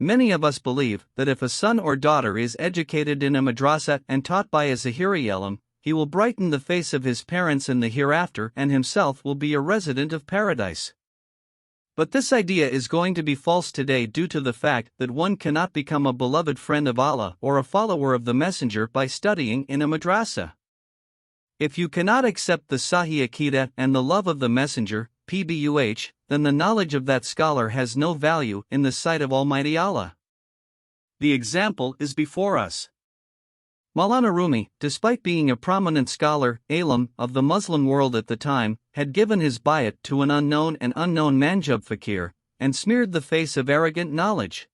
Many of us believe that if a son or daughter is educated in a madrasa and taught by a Zahiri Elem, he will brighten the face of his parents in the hereafter and himself will be a resident of paradise. But this idea is going to be false today due to the fact that one cannot become a beloved friend of Allah or a follower of the Messenger by studying in a madrasa. If you cannot accept the Sahih Aqeedah and the love of the Messenger, PBUH, then the knowledge of that scholar has no value in the sight of Almighty Allah. The example is before us. Maulana Rumi, despite being a prominent scholar, alem, of the Muslim world at the time, had given his Bayat to an unknown Manjub Fakir, and smeared the face of arrogant knowledge.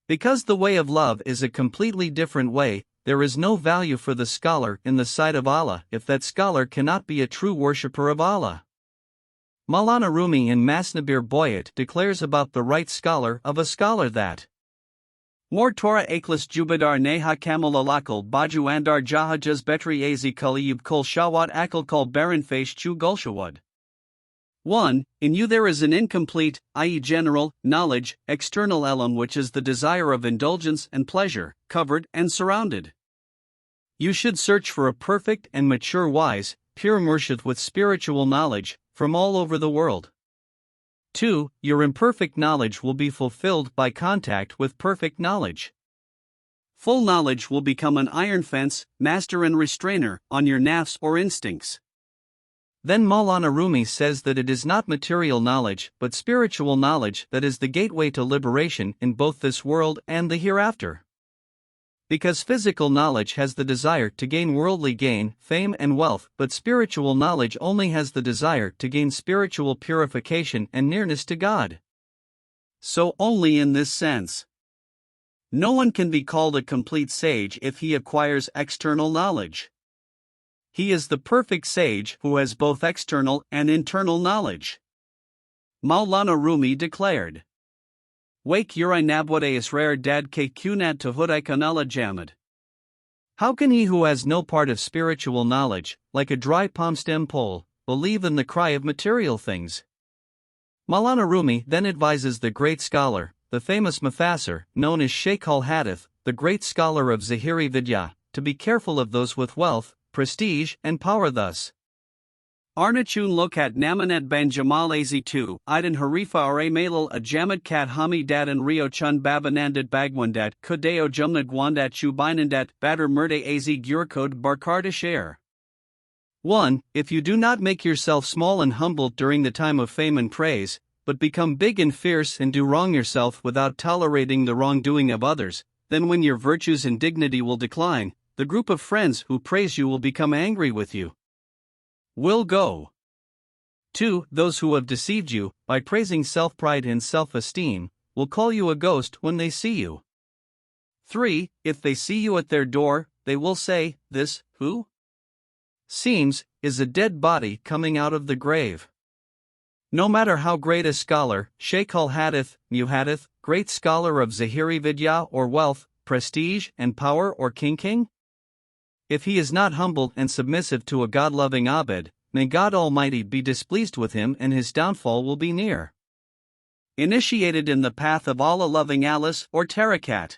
Because the way of love is a completely different way, there is no value for the scholar in the sight of Allah if that scholar cannot be a true worshipper of Allah. Maulana Rumi in Masnabir Boyat declares about the right scholar of a scholar that More Torah Aklis Jubadar Neha Kamil Alakal Baju Andar Jahajaz Betri Az Kaliyub Kol Shawat Akal Kol Baran Face Chu Gulshawad. 1. In you there is an incomplete, i.e., general, knowledge, external elem, which is the desire of indulgence and pleasure, covered and surrounded. You should search for a perfect and mature wise, pure murshid with spiritual knowledge, from all over the world. 2. Your imperfect knowledge will be fulfilled by contact with perfect knowledge. Full knowledge will become an iron fence, master and restrainer, on your nafs or instincts. Then Maulana Rumi says that it is not material knowledge but spiritual knowledge that is the gateway to liberation in both this world and the hereafter. Because physical knowledge has the desire to gain worldly gain, fame and wealth, but spiritual knowledge only has the desire to gain spiritual purification and nearness to God. So only in this sense. No one can be called a complete sage if he acquires external knowledge. He is the perfect sage who has both external and internal knowledge. Maulana Rumi declared, Wake Uri Nabwade Israr Dad Ke Kunad Tahudai Kanala Jamad. How can he who has no part of spiritual knowledge, like a dry palm stem pole, believe in the cry of material things? Maulana Rumi then advises the great scholar, the famous Mufassir, known as Shaykh al-Hadith, the great scholar of Zahiri Vidya, to be careful of those with wealth, prestige, and power thus. Arnachun lokat namanet ban Jamal az2, Idan Harifa are malal a jamad kat hami dat and Rio chun babanandat bagwandat, Kodeo jumnad gwandat chu binandat, batter murde az gyurkod barkardish air. 1. If you do not make yourself small and humbled during the time of fame and praise, but become big and fierce and do wrong yourself without tolerating the wrongdoing of others, then when your virtues and dignity will decline, the group of friends who praise you will become angry with you. Will go. 2. Those who have deceived you, by praising self-pride and self-esteem, will call you a ghost when they see you. 3. If they see you at their door, they will say, This, who? Seems, is a dead body coming out of the grave. No matter how great a scholar, Shaykh al-Hadith, Muhadith, great scholar of Zahiri Vidya or wealth, prestige and power or king, if he is not humble and submissive to a God-loving Abed, may God Almighty be displeased with him and his downfall will be near. Initiated in the path of Allah-loving Alice or Tariqat.